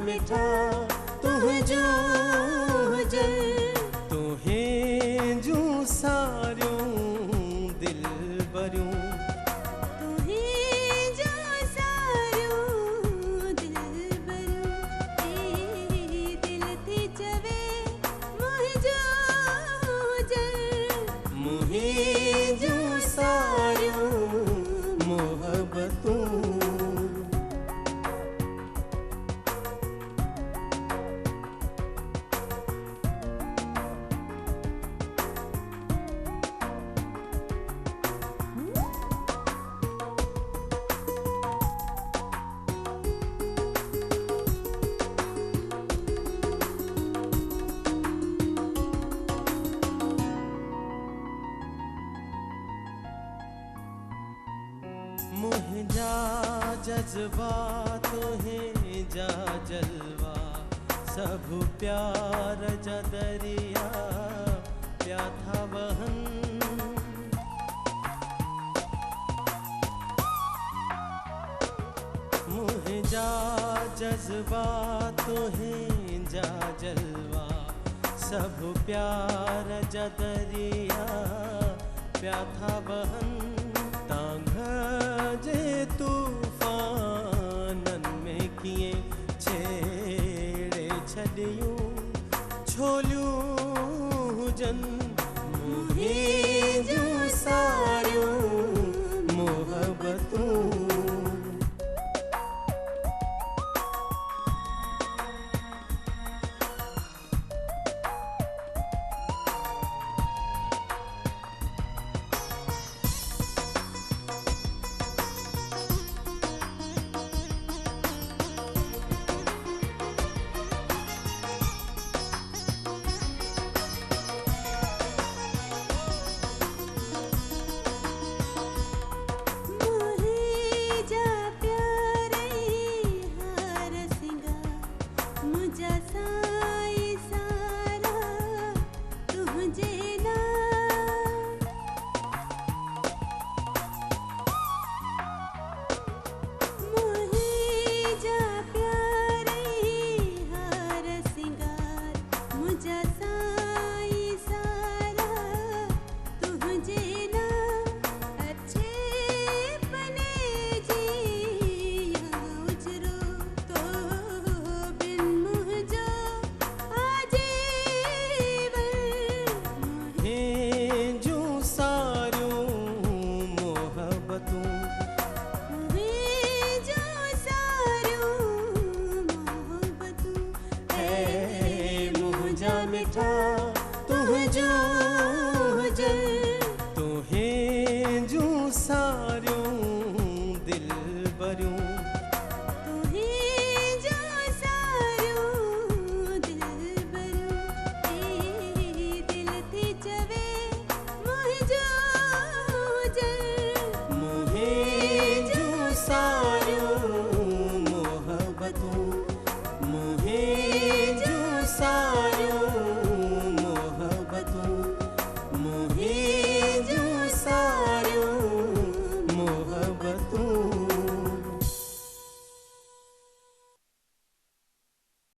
मिठा तुहे जो जल तुहें जो सारियों दिल बरूं तुहें जो सारियों दिल बरूं दिल थी चवे मोह जो जल मुहे जो सारियों मोहब्बतों मुझ जा जज्बात है जा जलवा सब प्यार जा दरिया प्याथा बहन मुझ जा जज्बात है जा जलवा सब प्यार जा दरिया प्याथा बहन तांग जे